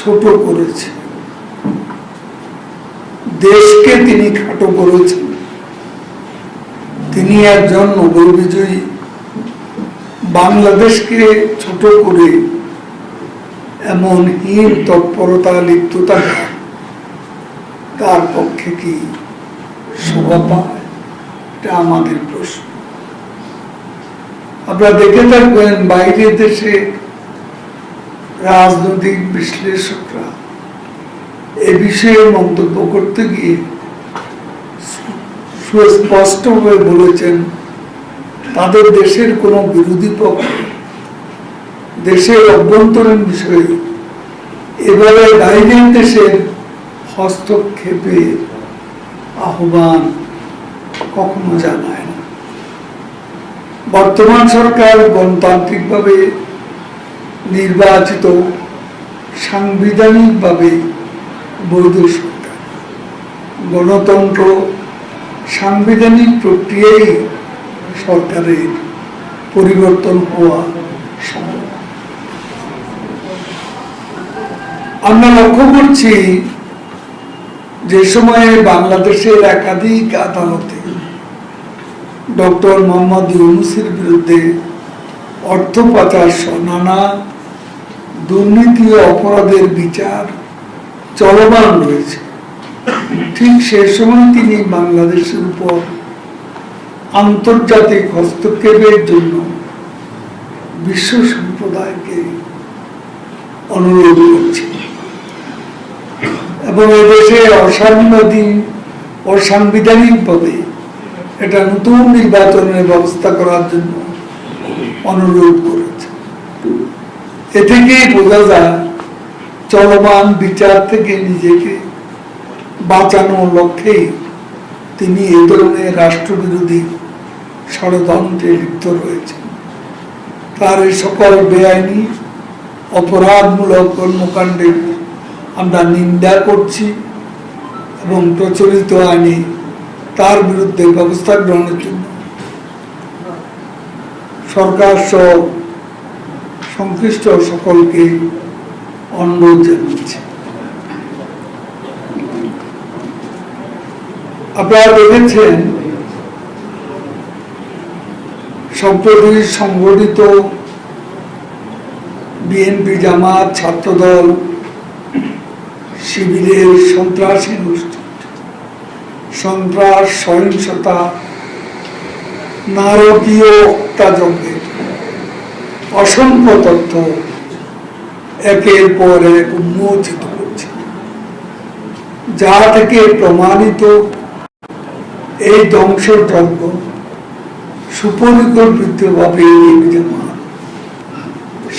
ছোট করেছে, দেশকে তিনি খাটো করেছেন। তিনি একজন নোবেল বিজয়ী, বাংলাদেশকে ছোট করে এমন হীন তৎপরতা লিপ্ত থাকা তার পক্ষে কি শোভা পায়? এটা আমাদের প্রশ্ন। আপনারা দেখে থাকবেন বাইরের দেশে রাজনৈতিক বিশ্লেষকরা এ বিষয়ে মন্তব্য করতে গিয়ে সুস্পষ্টভাবে বলেছেন তাদের দেশের কোনো বিরোধী পক্ষ দেশের অভ্যন্তরীণ বিষয়ে এবারে বাইরের দেশের হস্তক্ষেপে আহ্বান কখনো জানায় না। বর্তমান সরকার গণতান্ত্রিকভাবে নির্বাচিত, সাংবিধানিকভাবে বৈধ সরকার। গণতন্ত্র সাংবিধানিক প্রক্রিয়ায় সরকারের পরিবর্তন হওয়া সম্ভব। আমরা লক্ষ্য করছি যে সময়ে বাংলাদেশের একাধিক আদালতে ডক্টর মোহাম্মদ ইউনূসের বিরুদ্ধে অর্থ পাচার সহ নানা দুর্নীতি ও অপরাধের বিচার চলমান রয়েছে, ঠিক সে সময় তিনি বাংলাদেশের উপর আন্তর্জাতিক হস্তক্ষেপের জন্য বিশ্ব সম্প্রদায়কে অনুরোধ করছেন এবং এদেশে অসাংবিধানিকভাবে এটা নতুন নির্বাচনের ব্যবস্থা করার জন্য অনুরোধ করেছে। এ থেকেই বোঝা যায় চলমান বিচার থেকে নিজেকে বাঁচানোর লক্ষ্যে তিনি এ ধরনের রাষ্ট্রবিরোধী ষড়যন্ত্রে লিপ্ত রয়েছেন। তার এই সকল বেআইনি অপরাধমূলক কর্মকাণ্ডের আমরা নিন্দা করছি এবং প্রচলিত আইনে তার বিরুদ্ধে ব্যবস্থা গ্রহণের জন্য সরকার সহ সংশ্লিষ্ট সকলকে অনুরোধ জানাচ্ছি। আপনারা দেখেছেন সম্প্রতি সংগঠিত বিএনপি, জামাত, ছাত্রদল শিবিরের সন্ত্রাসী গোষ্ঠী, সন্ত্রাস, সহিংসতা, নারকীয় হত্যাযজ্ঞের অসংখ্য তথ্য একের পর এক উন্মোচিত করছে, যা থেকে প্রমাণিত এই ধ্বংসযজ্ঞ সুপরিকল্পিতভাবে জামাত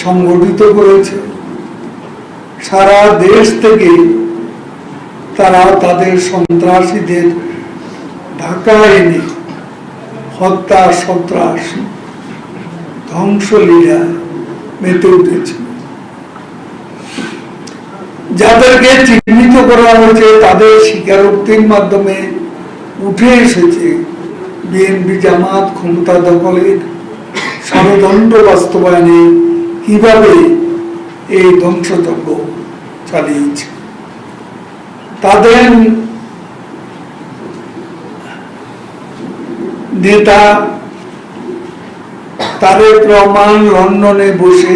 সংগঠিত করেছে। সারা দেশ থেকে তারা তাদের সন্ত্রাসীদের ঢাকা এনে হত্যা, সন্ত্রাস, ধ্বংসলীলা মেতে উঠেছে। যাদেরকে চিহ্নিত করা হয়েছে তাদের স্বীকারোক্তির মাধ্যমে উঠে এসেছে বিএনপি, জামাত ক্ষমতা দখলের ষড়যন্ত্র বাস্তবায়নে কিভাবে এই ধ্বংসযজ্ঞ চালিয়েছে। তাদের নেতা তারেক রহমান লন্ডনে বসে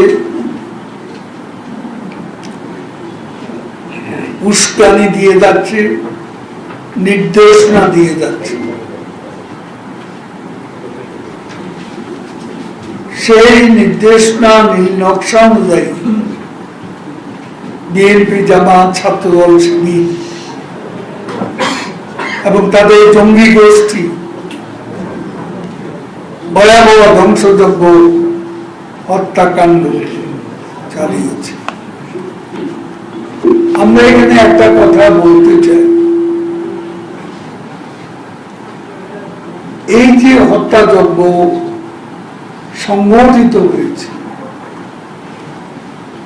উস্কানি দিয়ে যাচ্ছে, নির্দেশনা দিয়ে যাচ্ছে। সেই নির্দেশনা নীল নকশা অনুযায়ী বিএনপি, জামাত, ছাত্রদল, শিবির এবং তাদের জঙ্গি গোষ্ঠী ভয়াবহ ধ্বংসযজ্ঞ, হত্যাকাণ্ড চালিয়েছে। আমরা এখানে একটা কথা বলতে চাই, এই যে হত্যাযজ্ঞ সংগঠিত হয়েছে,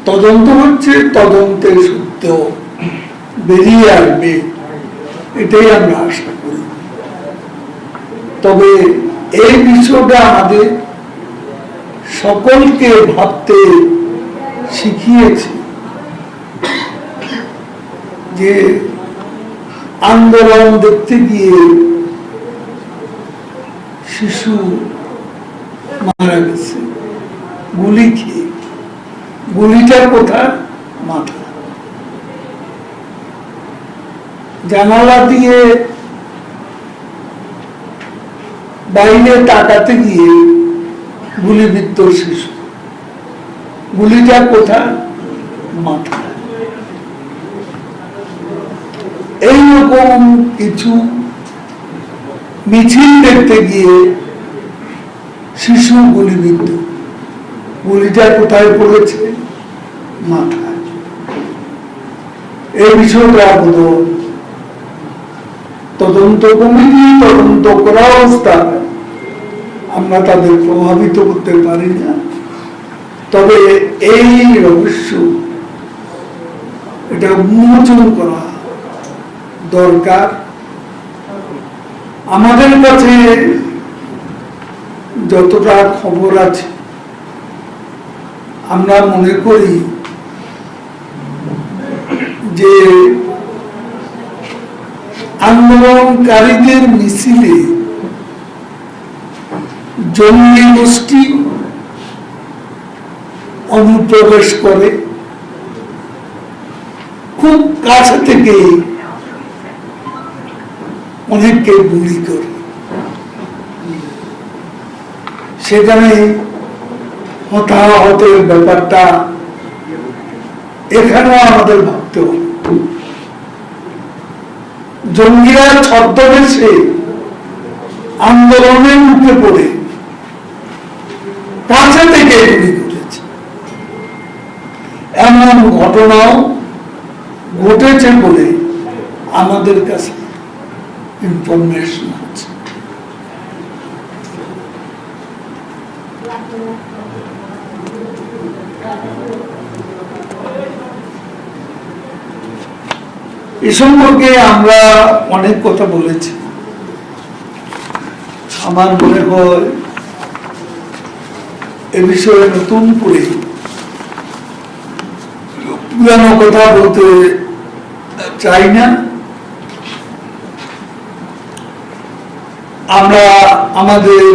তদন্ত হচ্ছে, তদন্তের সত্য বেরিয়ে আসবে, এটাই আমরা আশা করি। তবে এই বিষয়টা আমাদের সকলকে ভাবতে শিখিয়েছে যে আন্দোলন দেখতে গিয়ে শিশু মারা গেছে গুলি খেয়ে। গুলিটা কোথায়? মাথা। জানালা দিয়ে বাইরে তাকাতে গিয়ে গুলিবিদ্ধ শিশু। গুলিটা কোথায়? মাথা। এইরকম কিছু মিছিল দেখতে গিয়ে শিশু গুলিবিদ্ধ। গুলিটা কোথায় পড়েছে? মাথায়। এই বিষয়টা তদন্ত কমিটি তদন্ত করা অবস্থায় আমরা তাদের প্রভাবিত করতে পারি না। তবে এই রহস্য এটা উন্মোচন করা দরকার। আমাদের কাছে যতটা খবর আছে আমরা মনে করি যে আন্দোলনকারীদের মিছিলে জঙ্গি গোষ্ঠী অনুপ্রবেশ করে, খুব কাছে থেকে অনেককে গুলি করে। সেখানে হতাহতের ব্যাপারটা এখানেও আমাদের ভাবতে হবে। জঙ্গিরা ছদ্মবেশে আন্দোলনের মুখে পড়ে কাছে থেকে গুলি করেছে, এমন ঘটনাও ঘটেছে বলে আমাদের কাছে ইনফরমেশন আছে। এ সম্পর্কে আমরা অনেক কথা বলেছি। আমার মনে হয় এ বিষয়ে নতুন করে পুরানো কথা বলতে চাই না। আমরা আমাদের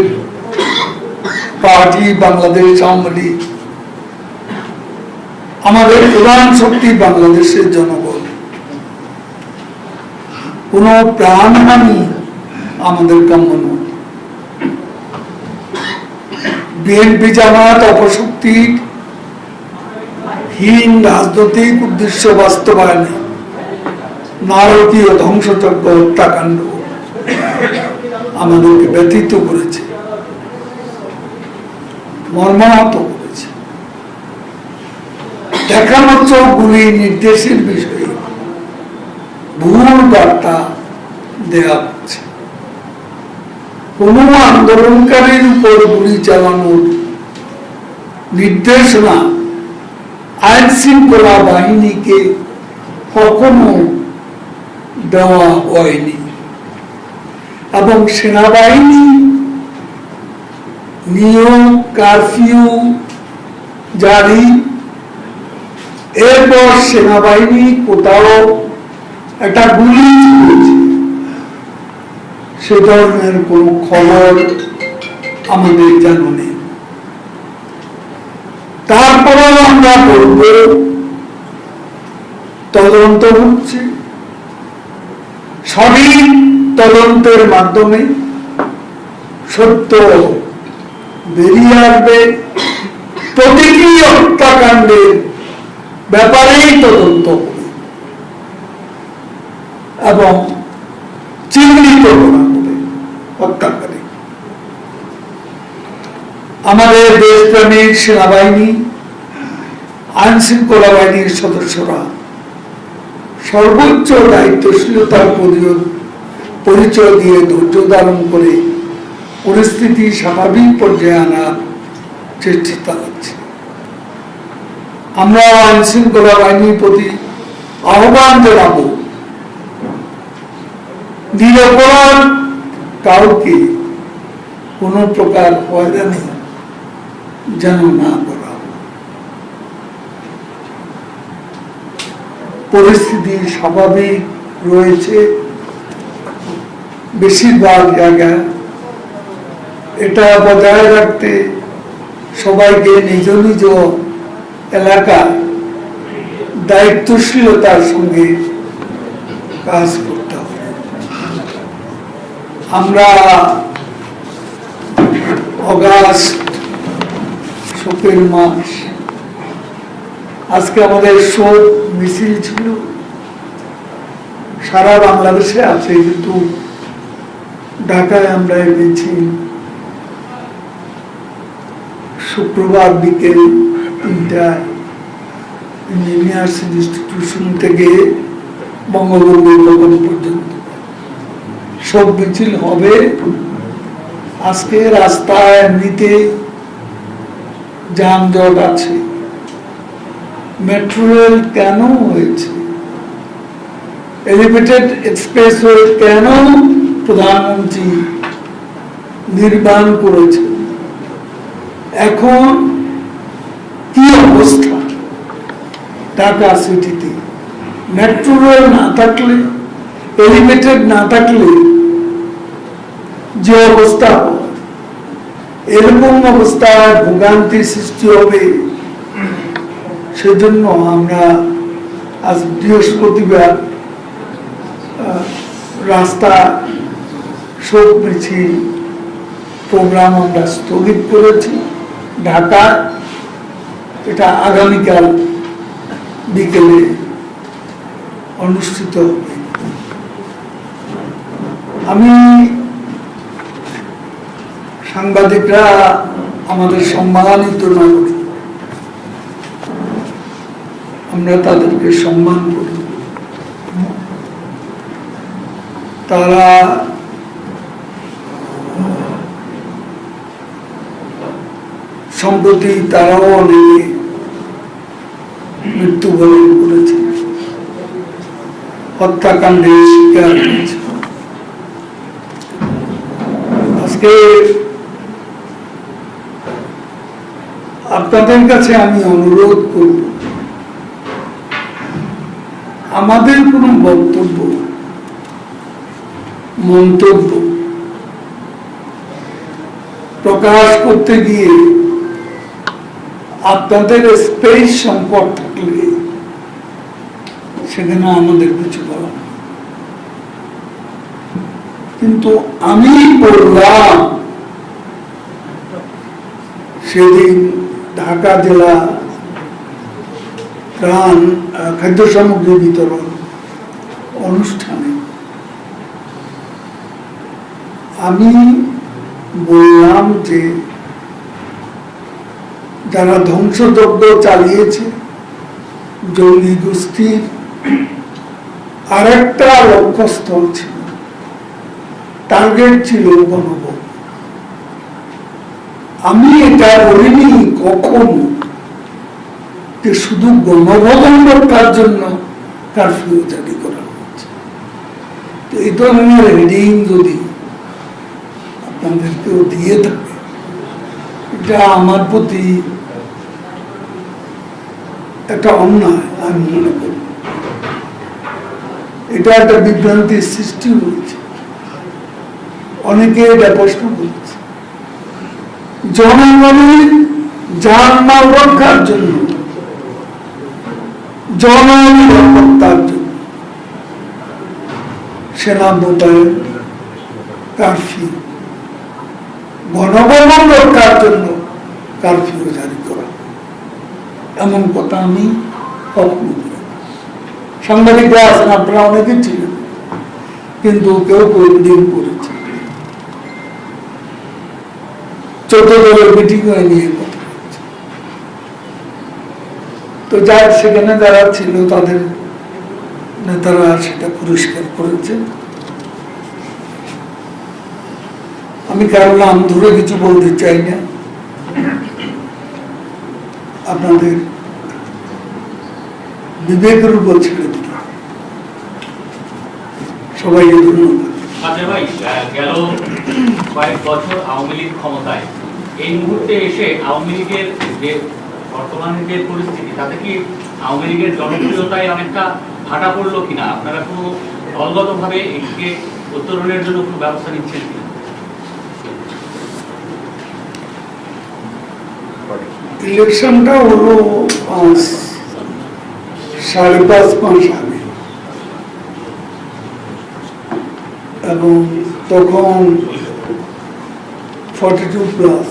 পার্টি বাংলাদেশ আওয়ামী লীগ, আমাদের প্রধান শক্তি বাংলাদেশের জনগণ, কোন প্রাণহানি আমাদের কাম্য নয়। বিএনপি জামাত অপশক্তির হীন রাজনৈতিক উদ্দেশ্য বাস্তবায়নে নারকীয় ধ্বংসযজ্ঞ হত্যাকাণ্ড আমাদেরকে ব্যথিত করেছে, মর্মাহত করেছে। দেখামাত্র গুলি নির্দেশের বিষয়ে ভুল বার্তা দেওয়া হচ্ছে। কোন আন্দোলনকারীর উপর গুলি চালানোর নির্দেশনা আইন শৃঙ্খলা বাহিনীকে কখনো দেওয়া হয়নি, এবং সেনাবাহিনী নিয়োগ, কারফিউ জারি, এরপর সেনাবাহিনী কোথাও একটা গুলি চলেছে, সে ধরনের কোন খবর আমাদের জানা নেই। তারপরেও আমরা বলব তদন্ত হচ্ছে, সঠিক তদন্তের মাধ্যমে সত্য বেরিয়ে আসবে। প্রতিটি হত্যাকাণ্ডের ব্যাপারেই তদন্ত হবে এবং চিহ্নিত করা হবে হত্যাকারী। আমাদের দেশপ্রেমিক সেনাবাহিনী, আইন শৃঙ্খলা বাহিনীর সদস্যরা সর্বোচ্চ দায়িত্বশীলতার পরিচয় দিয়ে ধৈর্য ধারণ করে পরিস্থিতি স্বাভাবিক পর্যায়ে আনার চেষ্টা চালাচ্ছে। আমরা আইন শৃঙ্খলা বাহিনীর প্রতি আহ্বান জানাবো, নিরপরাধ কাউকে কোন প্রকার হয়রানি যেন না করা। পরিস্থিতি স্বাভাবিক রয়েছে বেশিরভাগ জায়গায়। এটা বজায় রাখতে সবাইকে নিজ নিজ এলাকায় দায়িত্বশীলতার সঙ্গে কাজ করতে হবে। আমরা অগাস্ট শোকের মাস, আজকে আমাদের শোক মিছিল ছিল, সারা বাংলাদেশে আছে, কিন্তু ঢাকায় আমরা এনেছি শুক্রবার বিকেল 3টায় ইঞ্জিনিয়ার্স ইনস্টিটিউশন থেকে বঙ্গবন্ধু ভবন পর্যন্ত শোক মিছিল হবে। আজকে রাস্তায় এমনিতে যানজট আছে। মেট্রো রেল কেন হয়েছে, এলিভেটেড এক্সপ্রেসওয়ে কেন প্রধানমন্ত্রী নির্মাণ করেছে, এখন কি অবস্থা ঢাকা সিটিতে? মেট্রো রেল না থাকলে, এলিভেটেড না থাকলে যে অবস্থা, এরকম অবস্থায় ভোগান্তির সৃষ্টি হবে। সেজন্য আমরা আজ বৃহস্পতিবার রাস্তা শোক মিছিল প্রোগ্রাম আমরা স্থগিত করেছি ঢাকা। এটা আগামীকাল বিকেলে অনুষ্ঠিত হবে। আমি সাংবাদিকরা আমাদের সম্মানিত নাগরিক, আমরা তাদেরকে সম্মান করি। তারা সম্প্রতি তারাও অনেকে মৃত্যুবরণ করেছে, হত্যাকাণ্ডের শিকার হয়েছে। আজকে আপনাদের কাছে আমি অনুরোধ করব, আমাদের কোনো বক্তব্য মন্তব্য প্রকাশ করতে গিয়ে আপনাদের স্পেস সংকট থাকলে সেখানে আমাদের কিছু বলা, কিন্তু আমি বললাম সেদিন ঢাকা জেলা ত্রাণ খাদ্য সামগ্রী বিতরণ অনুষ্ঠানে আমি বললাম যে যারা ধ্বংসযজ্ঞ চালিয়েছে জঙ্গি গোষ্ঠীর আরেকটা লক্ষ্যস্থল ছিল, টার্গেট ছিল গণভোট। আমি এটা বলিনি কখন যে শুধু গণভবন রক্ষার জন্য কারফিউ জারি করা হচ্ছে। তো এই ধরনের হেডিং যদি আপনাদেরকেও দিয়ে থাকে, এটা আমার প্রতি একটা অন্যায় আমি মনে করি। এটা একটা বিভ্রান্তির সৃষ্টি হয়েছে, অনেকে এটা প্রশ্ন করেছে। জনগণের জানমাল রক্ষার জন্য, জননিরাপত্তার জন্য সেনা মোতায়েন, কারফিউ, গণভবন রক্ষার জন্য কারফিউ জারি করা, এমন কথা আমি কখনো বলি। সাংবাদিকরা আছেন, আপনারা অনেকে ছিলেন, কিন্তু কেউ দিন করেছে। 14 দলের মিটিং হয়ে নিয়ে কথা হচ্ছে। তো যার সেখানে যারা ছিল তাদের নেতারা সেটা পরিষ্কার করেছে। আমি কারো নাম ধরে কিছু বলতে চাই না, আপনাদের বিবেকের উপর ছেড়ে দিল। সবাইকে ধন্যবাদ। গেল কয়েক বছর আওয়ামী লীগ ক্ষমতায়, এই মুহূর্তে এসে আওয়ামী লীগের যে বর্তমানে যে পরিস্থিতি, তাতে কি আওয়ামী লীগের জনপ্রিয়তায় অনেকটা ভাটা পড়লো কিনা, আপনারা কোনো দলগতভাবে এটিকে উত্তরণের জন্য কোনো ব্যবস্থা নিচ্ছেন কিনা? ইলেকশনটা হলো 5.5 মাস আগে, এবং তখন 42+।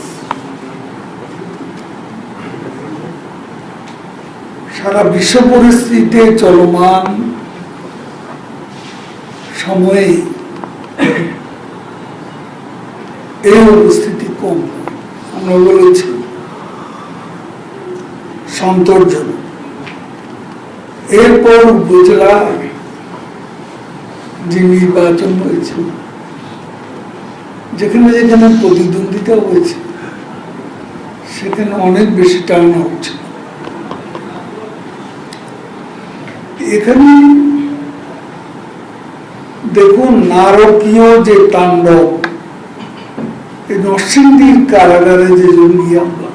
সারা বিশ্ব পরিস্থিতিতে চলমান সময়ে এই উপস্থিতি কম, আমরা বলেছি সন্তোষজনক। এরপর উপজেলা যে নির্বাচন হয়েছে, যেখানে যেখানে প্রতিদ্বন্দ্বিতা হয়েছে সেখানে অনেক বেশি টার্ন আউট। এখানে দেখুন, নারকীয় যে তাণ্ডব, এই নরসিংদীর কারাগারে যে জঙ্গি হামলা,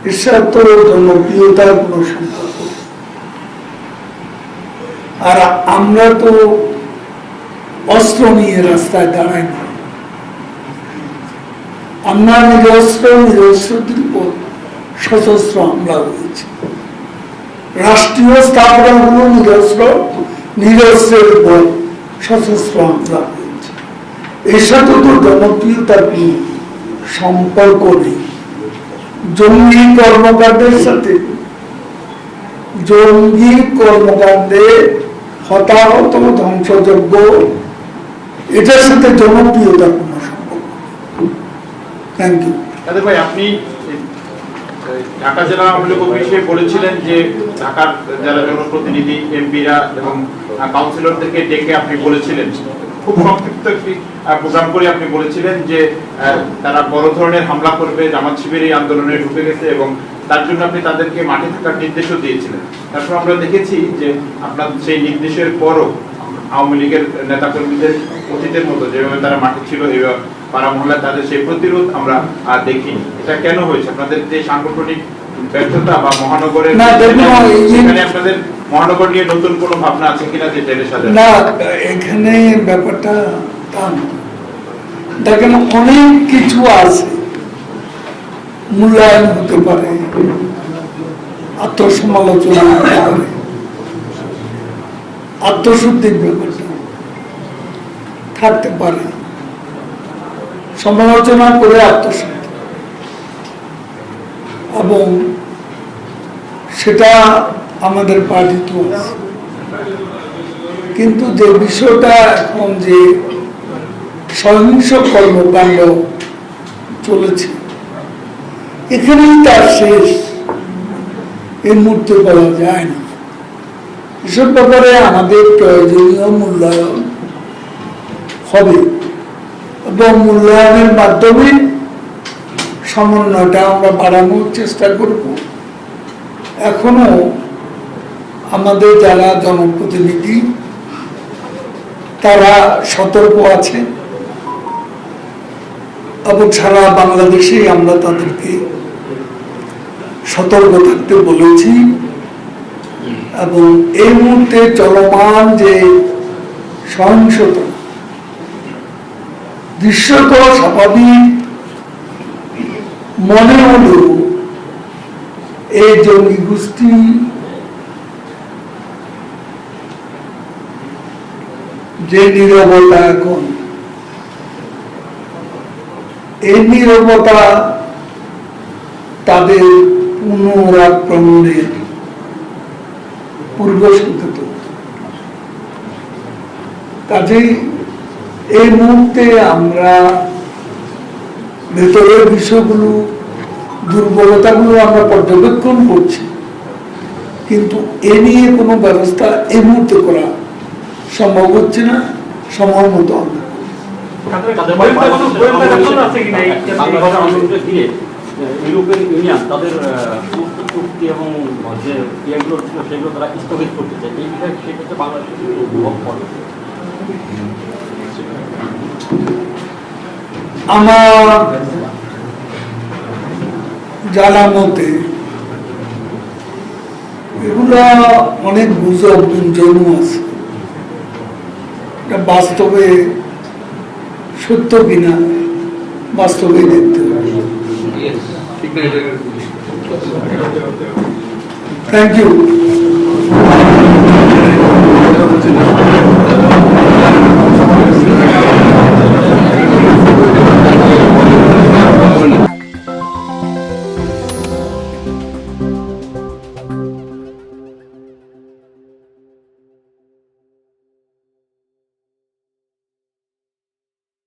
এর সাথে জনপ্রিয়তার কোন সম্পর্ক। আর আমরা তো অস্ত্র নিয়ে রাস্তায় দাঁড়াই না, আমরা নিরস্ত্রের উপর সশস্ত্র হামলা হয়েছে। রাষ্ট্রীয় স্থাপনাগুলো নিরস্ত্রের উপর সশস্ত্র হামলা হয়েছে। এর সাথে তো জনপ্রিয়তার কোন সম্পর্ক নেই। জঙ্গি কর্মকাণ্ডের সাথে, জঙ্গি কর্মকাণ্ডে হতাহত, ধ্বংসযজ্ঞ, এটার সাথে জনপ্রিয়তার কোন সম্পর্ক। Thank you. ভাই, আপনি ঢাকা জেলা আওয়ামী লীগ অফিসে বলেছিলেন যে ঢাকার যারা জনপ্রতিনিধি, এমপিরা এবং কাউন্সিলরদেরকে ডেকে আপনি বলেছিলেন, খুব সংক্ষিপ্ত একটি প্রোগ্রাম করে আপনি বলেছিলেন যে তারা বড় ধরনের হামলা করবে, জামাত শিবির এই আন্দোলনে ঢুকে গেছে এবং তার জন্য আপনি তাদেরকে মাঠে থাকার নির্দেশও দিয়েছিলেন। তারপর আমরা দেখেছি যে আপনার সেই নির্দেশের পরও আওয়ামী লীগের নেতাকর্মীদের অতীতের মতো যেভাবে তারা মাঠে ছিল, এইভাবে পাড়া মহল্লায় তাদের সেই প্রতিরোধ আমরা দেখিনি। এটা কেন হয়েছে? আপনাদের যে সাংগঠনিক ব্যর্থতা বা মহানগরের এখানে আপনাদের মহানগর নিয়ে নতুন কোনো ভাবনা আছে কিনা যে জেলে সাজানো? না, এখানে ব্যাপারটা তা না। দেখেন, অনেক কিছু আছে, মূল্যায়ন হতে পারে, আত্মসমালোচনা হতে পারে, আত্মশুদ্ধির ব্যাপারটা থাকতে পারে, সমালোচনা করে আত্মশুদ্ধি, এবং সেটা আমাদের পার্টিতে আছে। কিন্তু যে বিষয়টা এখন যে সহিংস কর্মকাণ্ড চলেছে, এখানেই তার শেষ এই মুহূর্তে বলা যায় না। এসব ব্যাপারে আমাদের প্রয়োজনীয় মূল্যায়ন হবে এবং মূল্যায়নের মাধ্যমে সমন্বয়টা আমরা বাড়ানোর চেষ্টা করব। এখনো আমাদের যারা জনপ্রতিনিধি তারা সতর্ক আছে, এবং সারা বাংলাদেশে আমরা তাদেরকে সতর্ক থাকতে বলেছি। এবং এই মুহূর্তে চলমান যে সহিংসতা, দৃশ্যত স্বাভাবিক মনে হলেও এই জঙ্গি গোষ্ঠী যে নীরবতা, এখন এই নীরবতা তাদের পুনরাক্রমণের পূর্ব সংকেত। কাজেই এই মুহূর্তে আমরা ভেতরের বিষয়গুলো, দুর্বলতাগুলো আমরা পর্যবেক্ষণ করছি, কিন্তু এ নিয়ে কোনো ব্যবস্থা এই মুহূর্তে করা সম্ভব হচ্ছে না। সময় মতো ইউরোপিয়ান ইউনিয়ন তাদের সমস্ত চুক্তি এবং যে ইয়েগুলো ছিল সেগুলো তারা স্থগিত করতে চায়, এই বিষয়ে সেক্ষেত্রে বাংলাদেশ উপভোগ করে। আমার জানা মতে এগুলা অনেক গুজব জন্ম আছে, এটা বাস্তবে সত্য কিনা বাস্তবে দেখতে হবে। Thank you.